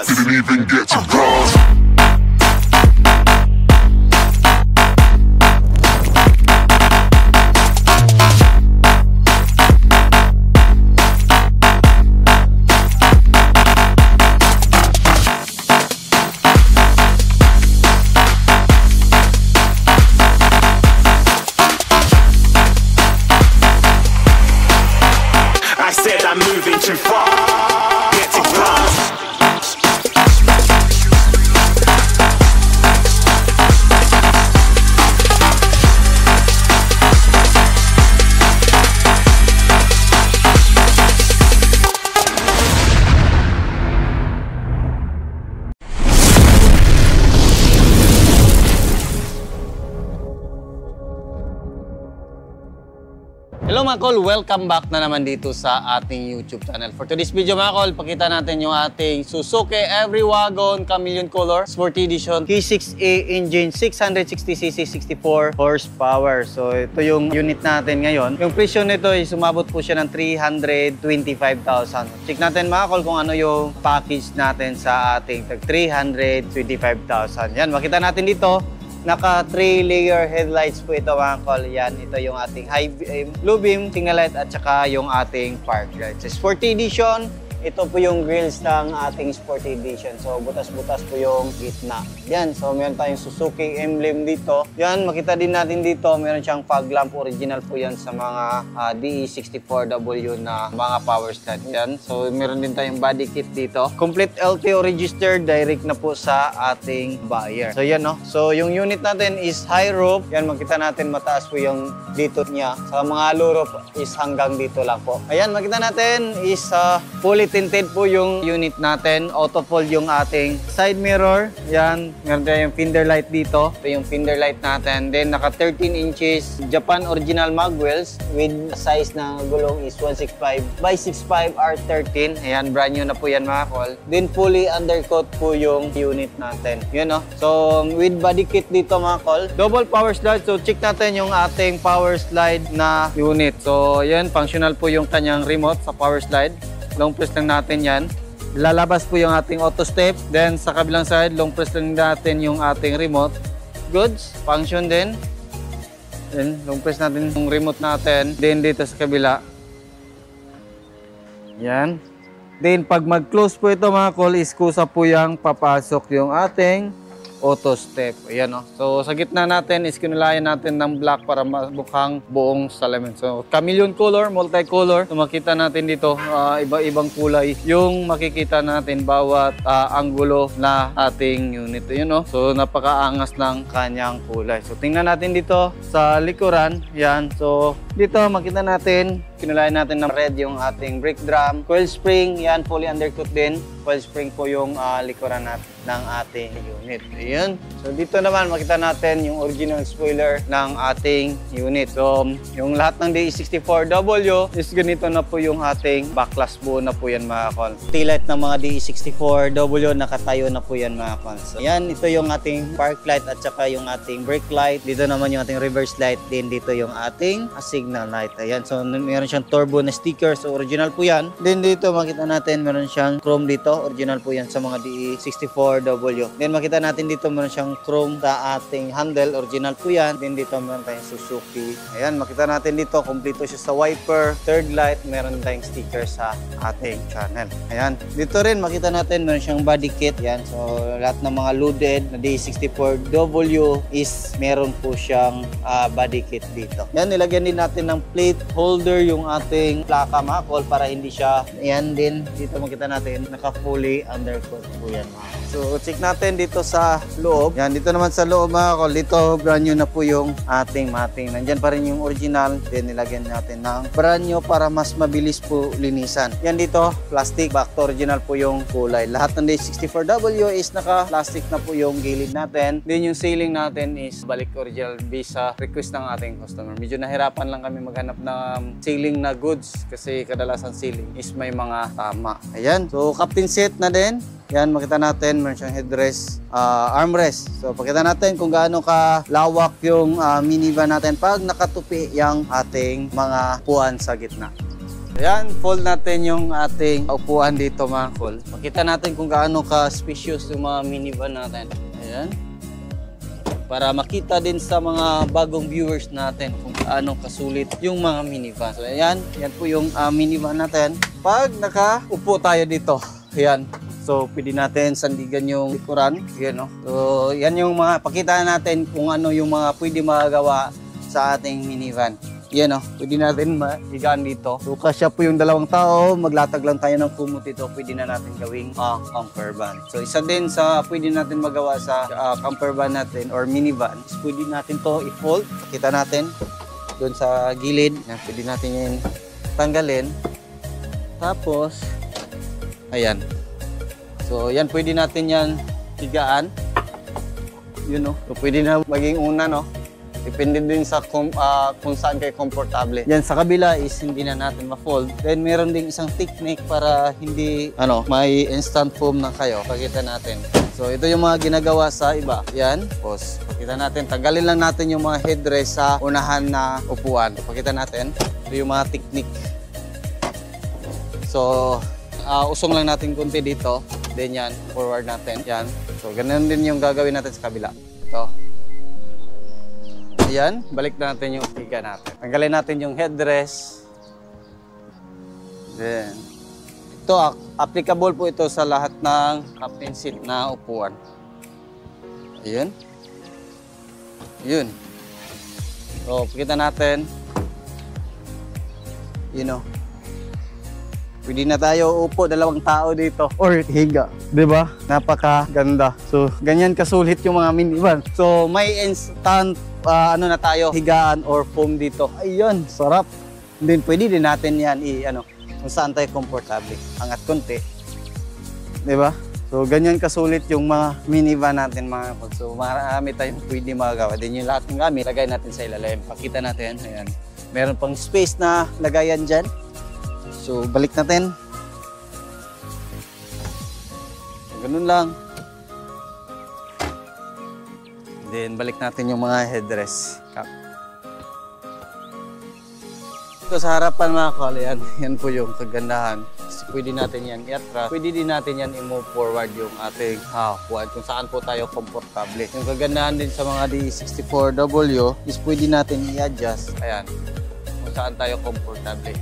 bars. Didn't even get to bras. I said I'm moving too far. Get to class. Hello mga kol, welcome back na naman dito sa ating YouTube channel. For today's video mga kol, pakita natin yung ating Suzuki Every Wagon Chameleon Color Sporty Edition K6A engine, 660cc, 64 horsepower. So ito yung unit natin ngayon. Yung presyo nito ay sumabot po siya ng 325,000. Check natin mga kol kung ano yung package natin sa ating 325,000. Yan, makita natin dito. Naka 3-layer headlights po ito mga kol. Yan, ito yung ating high beam, blue beam, signal light at saka yung ating park lights. Sporty Edition, ito po yung grills ng ating Sporty Edition. So butas-butas po yung gitna. Yan, so meron tayong Suzuki emblem dito. Yan, makita din natin dito, meron siyang fog lamp. Original po yan sa mga DE64W na mga power stand. Yan, so meron din tayong body kit dito. Complete LTO registered, direct na po sa ating buyer. So yan, no? So yung unit natin is high roof. Yan, makita natin mataas po yung dito niya. Sa mga low roof is hanggang dito lang po. Ayan, makita natin is fully tinted po yung unit natin. Auto fold yung ating side mirror. Yan, meron tayong fender light dito. Ito yung fender light natin. Then naka 13 inches Japan original mag wheels with size na gulong is 165 by 65 R13. Ayan, brand new na po yan mga kol. Then fully undercoat po yung unit natin. Yun, no? So with body kit dito mga kol. Double power slide. So check natin yung ating power slide na unit. So yan, functional po yung kanyang remote sa power slide. Long press lang natin yan. Lalabas po yung ating auto step. Then sa kabilang side, long press lang natin yung ating remote. Goods, function din. Then long press natin yung remote natin. Then dito sa kabila. Yan. Then pag mag-close po ito mga kol, iskusa po yung papasok yung ating auto step. Ayan, no? So sa gitna natin is kinulayan natin ng black para mabukhang buong salamin. So chameleon color, multicolor. So makita natin dito iba-ibang kulay yung makikita natin bawat anggulo na ating unit. Ayan, no? So napakaangas ng kanyang kulay. So tingnan natin dito sa likuran. Yan. So dito makita natin kinulayan natin ng red yung ating brake drum. Coil spring, yan, fully undercoat din. Coil spring po yung likuran natin ng ating unit. Ayan. So dito naman makita natin yung original spoiler ng ating unit. So yung lahat ng DE64W is ganito na po yung ating backlash buo na po yan mga kol. Taillight ng mga DE64W nakatayo na po yan mga kol. So yan, ito yung ating park light at saka yung ating brake light. Dito naman yung ating reverse light. Then dito yung ating signal light. Ayan. So meron siyang turbo na sticker. So original po yan. Then dito makita natin meron siyang chrome dito. Original po yan sa mga DE64W. Then makita natin dito meron siyang chrome sa ating handle. Original po yan. Then dito meron tayong Suzuki. Ayan, makita natin dito. Kompleto siya sa wiper. Third light. Meron tayong sticker sa ating channel. Ayan. Dito rin makita natin meron siyang body kit. Ayan. So lahat ng mga loaded na DE64W is meron po siyang body kit dito. Ayan, nilagyan din natin ng plate holder yung ating plaka mga kol para hindi siya. Ayan din. Dito makita natin naka-fully undercoat po yan mga. So check natin dito sa loob. Yan, dito naman sa loob mga kol. Dito brand new na po yung ating mating. Nandyan pa rin yung original. Then nilagyan natin ng brand new para mas mabilis po linisan. Yan dito, plastic. Back to original po yung kulay. Lahat ng DE64W is naka-plastic na po yung gilid natin. Then yung ceiling natin is balik original based sa request ng ating customer. Medyo nahirapan lang kami maghanap ng ceiling na goods kasi kadalasan ceiling is may mga tama. Ayan. So captain seat na din. Yan, makita natin, meron siyang headrest, armrest. So, pakita natin kung gaano kalawak yung minivan natin pag nakatupi yung ating mga puwan sa gitna. Ayan, fold natin yung ating upuan dito mga col. Makita natin kung gaano ka-spacious yung mga minivan natin. Ayan. Para makita din sa mga bagong viewers natin kung gaano kasulit yung mga minivan. So ayan, yan po yung minivan natin. Pag nakaupo tayo dito, ayan. So pwede natin sandigan yung likuran. Ayan, no? So yan yung mga pakita natin kung ano yung mga pwede magagawa sa ating minivan. Yan o, pwede natin higaan dito. So kasya po yung dalawang tao, maglatag lang tayo ng kumot dito, pwede na natin gawing camper van. So isa din sa pwede natin magawa sa camper van natin or minivan, is pwede natin to i-fold. Kita natin doon sa gilid, yan, pwede natin yung tanggalin. Tapos, ayan. So yan, pwede natin yan higaan. Yun o, so pwede na maging una, no? Depende din sa kung saan kayo komportable. Yan sa kabila is hindi na natin ma-fold. Then meron ding isang technique para hindi may instant foam na kayo. Pakita natin. So ito yung mga ginagawa sa iba. Yan. Tapos pakita natin. Tanggalin lang natin yung mga headrest sa unahan na upuan. Pakita natin. Ito yung mga technique. So usong lang natin kunti dito. Then yan. Forward natin. Yan. So ganun din yung gagawin natin sa kabila. Ito. Ayan, balik natin yung higa natin. Tanggalin natin yung headrest. Then, ito, applicable po ito sa lahat ng captain seat na upuan. Ayan. Yun. So, pakita natin. You know. Pwede na tayo upo, dalawang tao dito. Or higa. Diba? Napakaganda. So, ganyan kasulit yung mga minivan. So, may instant na tayo, higaan or foam dito. Ayun, sarap. Then pwede din natin yan kung saan tayo komportable. Angat konti. Diba? So ganyan kasulit yung mga minivan natin mga kapag. So marami tayong pwede magagawa. Then yung lahat ng gamit, lagay natin sa ilalim. Pakita natin. Ayan. Meron pang space na lagayan dyan. So balik natin. Ganun lang. Then, balik natin yung mga headrest. Ito sa harapan mga kol, yan po yung kagandahan. Kasi pwede natin yan i-attract. Pwede din natin yan i-move forward yung ating upuan kung saan po tayo komportable. Yung kagandahan din sa mga D64W is pwede natin i-adjust. Ayan, kung saan tayo komportable.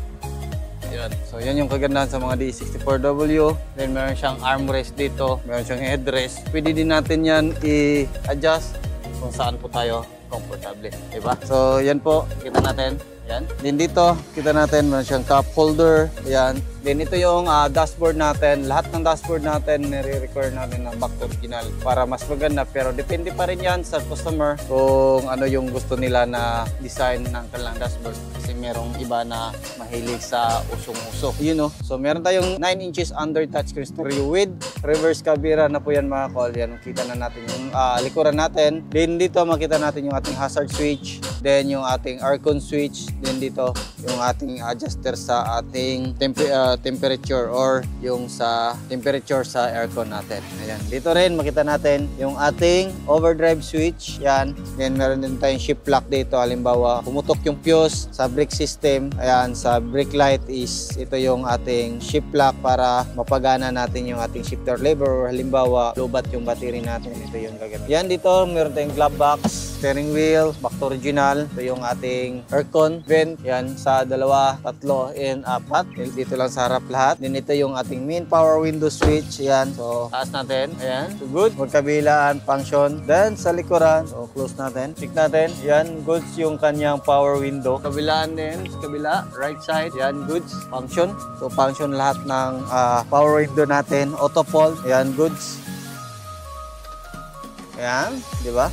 Yun. So yan yung kagandahan sa mga D64W. Then meron siyang armrest dito, meron siyang headrest. Pwede din natin yan i-adjust kung saan po tayo komportable, diba? So yan po, kita natin. Yan. Then dito, kita natin meron siyang cup holder. Yan. Then ito yung dashboard natin. Lahat ng dashboard natin nire-require natin ng back to original para mas maganda. Pero depende pa rin yan sa customer kung ano yung gusto nila na design ng kanilang dashboard. Kasi merong iba na mahilig sa usong-uso. Yun, no? So meron tayong 9 inches under touchscreen stereo with reverse camera na po yan mga kol. Yan, kita na natin yung likuran natin. Then dito makita natin yung ating hazard switch. Then yung ating aircon switch. Then dito yung ating adjuster sa ating temperature or yung sa temperature sa aircon natin. Ayan. Dito rin makita natin yung ating overdrive switch. Yan. Then meron din tayong shift lock dito. Halimbawa, pumutok yung fuse sa brake system. Ayan, sa brake light is ito yung ating shift lock para mapagana natin yung ating shifter lever. Or halimbawa, lobat yung battery natin. Ito yung gagamit. Yan, dito meron tayong glove box, steering wheel, back to original. Ito yung ating aircon vent. Yan, sa 2, 3, and 4. Dito lang sa harap lahat. Then ito yung ating main power window switch. Yan. So, taas natin. Ayan. So, good. Magkabilaan, function. Then, sa likuran. So, close natin. Check natin. Yan. Goods yung kanyang power window. Kabilaan din. Sa kabila. Right side. Yan. Goods. Function. So, function lahat ng power window natin. Auto fold. Yan. Goods. Ayan. Diba?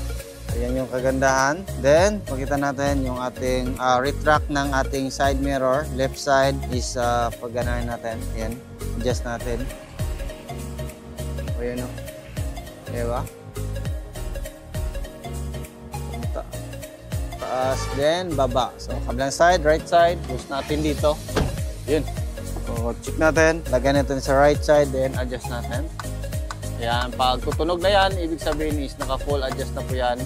Ayan yung kagandahan. Then, makita natin yung ating retract ng ating side mirror. Left side is pagganahin natin. Ayan. Adjust natin. Ayan o. Diba? Taas. Then, baba. So, kabilang side, right side. Push natin dito. Yun. So, check natin. Lagyan natin sa right side. Then, adjust natin. Ayan, pag tutunog na yan, ibig sabihin is naka-full adjust na po yan.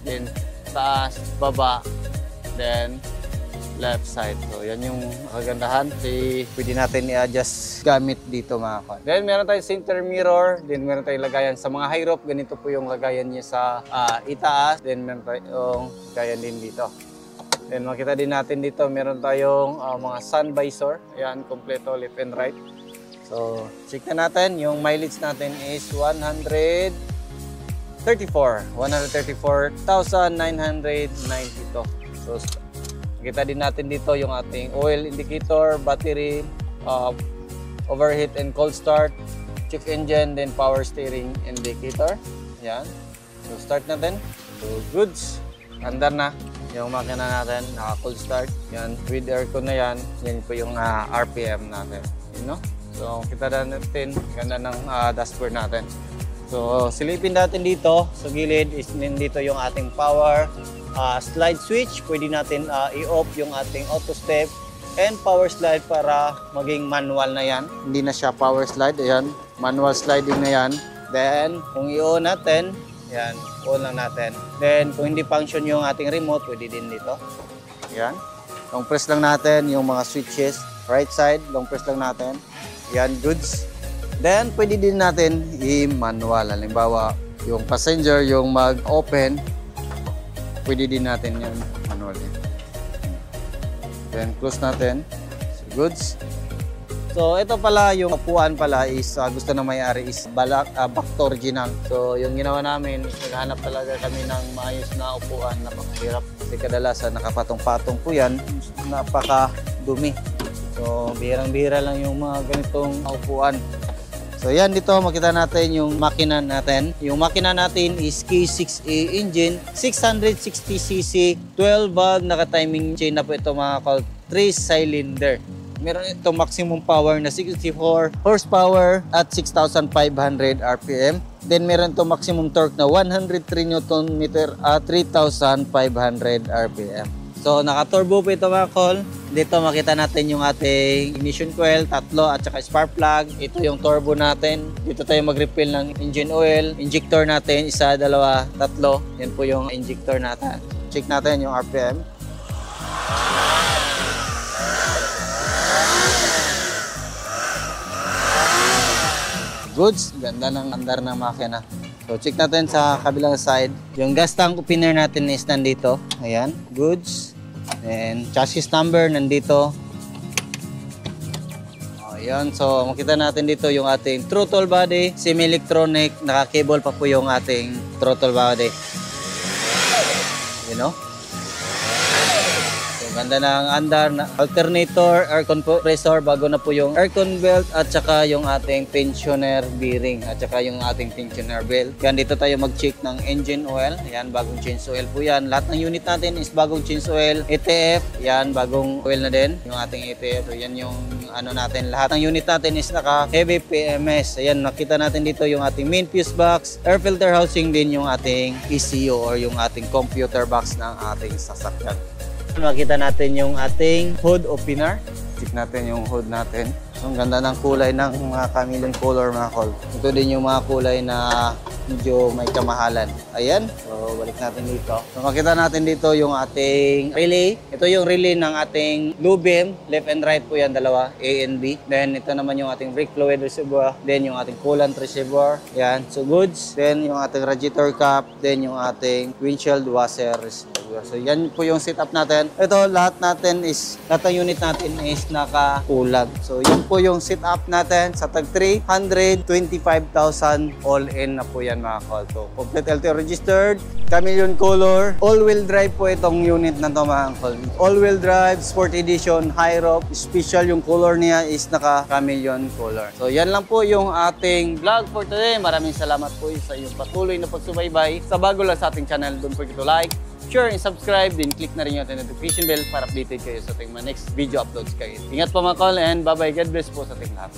Then, taas, baba, then left side. So yan yung kagandahan. Pwede natin i-adjust gamit dito mga kon. Then meron tayong center mirror. Then meron tayong lagayan sa mga high roof. Ganito po yung lagayan niya sa itaas. Then meron tayong lagayan din dito. Then makita din natin dito, meron tayong mga sun visor. Ayan, kompleto left and right. So check na natin. Yung mileage natin is 134,992. So kita din natin dito yung ating oil indicator, battery, overheat and cold start, check engine, then power steering indicator. Yan. So start natin. So goods. Andar na yung makina natin, naka-cold start. Yan, with aircon na yan. Yan po yung RPM natin. You know? So kita na natin, ganda ng dashboard natin. So silipin natin dito sa gilid is dito yung ating power slide switch. Pwede natin i-off yung ating auto step and power slide para maging manual na yan. Hindi na siya power slide. Ayan, manual sliding na yan. Then kung i-on natin, yan, on lang natin. Then kung hindi function yung ating remote, pwede din dito. Yan, long press lang natin yung mga switches. Right side, long press lang natin. Yan, goods. Then pwede din natin i-manual. Halimbawa, yung passenger yung mag-open, pwede din natin yung manual. Then close natin. So, goods. So ito pala yung upuan pala is gusto na may-ari is back to original. So yung ginawa namin is naghanap talaga kami ng maayos na upuan. Napakahirap kasi kadalasan nakapatong-patong po yan. Napaka-dumi. So bihirang-bihira lang yung mga ganitong upuan. So yan, dito makita natin yung makina natin. Yung makina natin is K6A engine, 660cc, 12 valve, naka-timing chain na po ito mga call, 3 cylinder. Meron ito maximum power na 64 horsepower at 6,500 RPM. Then meron ito maximum torque na 103 Nm at 3,500 RPM. So naka-turbo po ito mga call. Dito makita natin yung ating ignition coil, 3 at saka spark plug. Ito yung turbo natin. Dito tayo mag-refill ng engine oil. Injector natin, 1, 2, 3. Yan po yung injector natin. Check natin yung RPM. Goods, ganda ng andar ng makina. So check natin sa kabilang side. Yung gas tank opener natin is nandito. Ayan, goods. And chassis number nandito. Ayan, so makita natin dito yung ating throttle body, semi-electronic, naka-cable pa po yung ating throttle body. You know? Ganda ng andar na alternator, air compressor, bago na po yung aircon belt at saka yung ating tensioner bearing at saka yung ating tensioner belt. Yan, dito tayo mag-check ng engine oil. Yan, bagong change oil po yan. Lahat ng unit natin is bagong change oil. ETF, yan, bagong oil na din. Yung ating ETF, so, yan yung ano natin. Lahat ng unit natin is naka heavy PMS. Ayan, nakita natin dito yung ating main fuse box, air filter housing din yung ating ECU or yung ating computer box ng ating sasakyan. Makita natin yung ating hood opener. Check natin yung hood natin. So, ang ganda ng kulay ng mga chameleon color mga call. Ito din yung mga kulay na medyo may kamahalan. Ayan. So, balik natin dito. So, makita natin dito yung ating relay. Ito yung relay ng ating blue beam. Left and right po yan, dalawa. A and B. Then, ito naman yung ating brake fluid reservoir. Then, yung ating coolant reservoir. Ayan. So, goods. Then, yung ating radiator cap. Then, yung ating windshield washer reservoir. So, yan po yung setup natin. Ito, lahat ng unit natin is naka-kulag. So, yun po yung setup natin sa tag 325,000 all-in na po yan mga call. So, complete LTO registered, chameleon color, all-wheel drive po itong unit na ito mga call. All-wheel drive, sport edition, high roof, special yung color niya is naka-chameleon color. So, yan lang po yung ating vlog for today. Maraming salamat po sa iyong patuloy na pagsubaybay. Sa bago lang sa ating channel, don't forget to like, share, and subscribe. Then click na rin yung ating notification bell para updated kayo sa ating mga next video uploads kayo. Ingat po mga call and bye-bye. God bless po sa ating lahat.